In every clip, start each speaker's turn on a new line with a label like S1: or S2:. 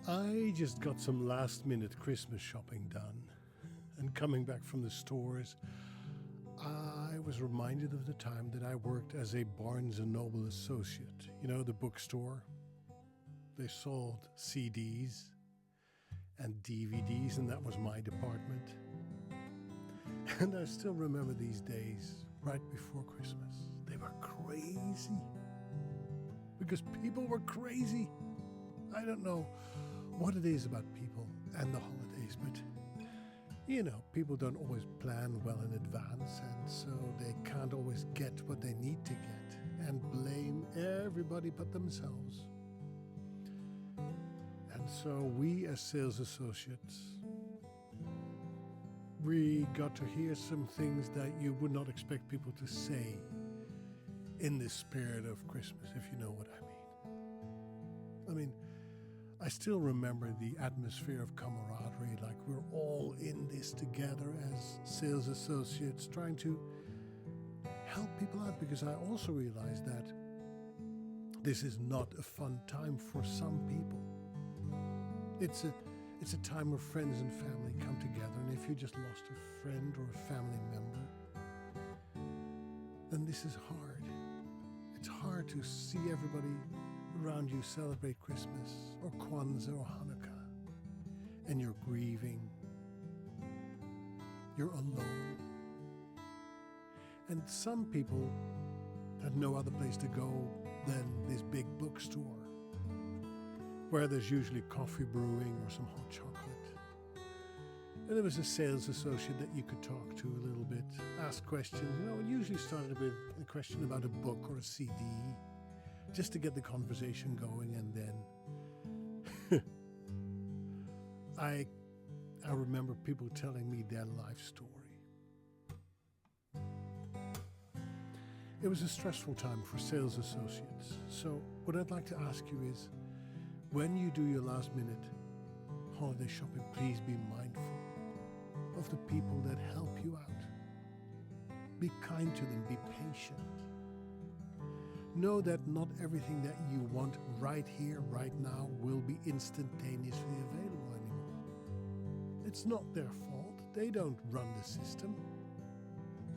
S1: I just got some last minute Christmas shopping done, and coming back from the stores, I was reminded of the time that I worked as a Barnes & Noble associate. You know, the bookstore. They sold CDs and DVDs, and that was my department. And I still remember these days, right before Christmas. They were crazy. Because people were crazy. I don't know what it is about people and the holidays, but you know, people don't always plan well in advance, and so they can't always get what they need to get and blame everybody but themselves. And so we as sales associates, we got to hear some things that you would not expect people to say in the spirit of Christmas, if you know what I mean, I still remember the atmosphere of camaraderie, like we're all in this together as sales associates trying to help people out, because I also realized that this is not a fun time for some people. It's a time where friends and family come together, and if you just lost a friend or a family member, then this is hard. It's hard to see everybody around you celebrate Christmas or Kwanzaa or Hanukkah, and you're grieving. You're alone. And some people had no other place to go than this big bookstore, where there's usually coffee brewing or some hot chocolate. And there was a sales associate that you could talk to a little bit, ask questions. You know, it usually started with a question about a book or a CD, just to get the conversation going, and then I remember people telling me their life story. It was a stressful time for sales associates. So what I'd like to ask you is, when you do your last minute holiday shopping, please be mindful of the people that help you out. Be kind to them, be patient. Know that not everything that you want right here, right now, will be instantaneously available anymore. It's not their fault. They don't run the system.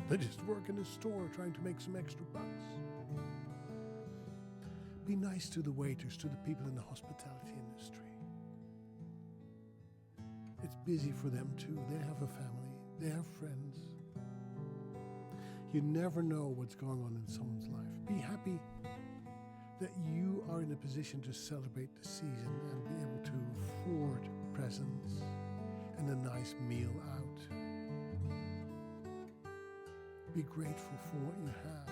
S1: They just work in a store trying to make some extra bucks. Be nice to the waiters, to the people in the hospitality industry. It's busy for them too. They have a family. They have friends. You never know what's going on in someone's life. Be happy that you are in a position to celebrate the season and be able to afford presents and a nice meal out. Be grateful for what you have.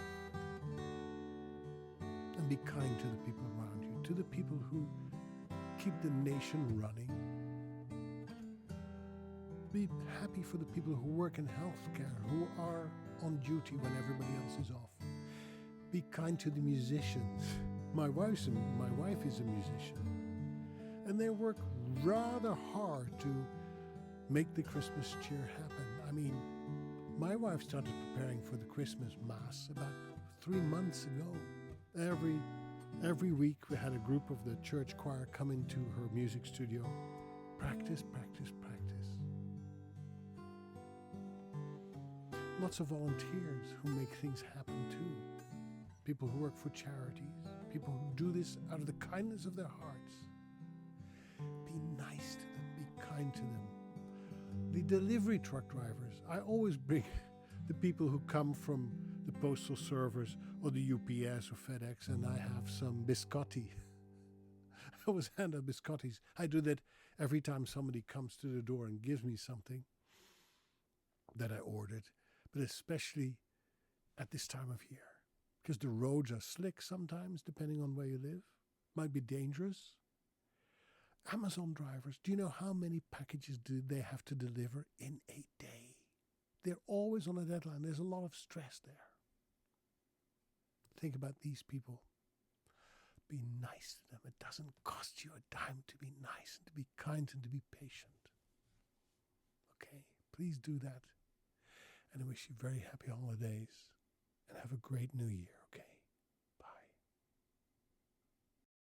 S1: And be kind to the people around you, to the people who keep the nation running. Be happy for the people who work in healthcare, who are on duty when everybody else is off. Be kind to the musicians. My wife is a musician, and they work rather hard to make the Christmas cheer happen. I mean, my wife started preparing for the Christmas Mass about 3 months ago. Every week we had a group of the church choir come into her music studio. Practice, practice, practice. Lots of volunteers who make things happen too. People who work for charities. People who do this out of the kindness of their hearts. Be nice to them. Be kind to them. The delivery truck drivers. I always bring the people who come from the postal service or the UPS or FedEx, and I have some biscotti. I always hand out biscottis. I do that every time somebody comes to the door and gives me something that I ordered, but especially at this time of year, because the roads are slick sometimes, depending on where you live. Might be dangerous. Amazon drivers, do you know how many packages do they have to deliver in a day? They're always on a deadline. There's a lot of stress there. Think about these people. Be nice to them. It doesn't cost you a dime to be nice and to be kind and to be patient. Okay? Please do that. And I wish you very happy holidays and have a great new year.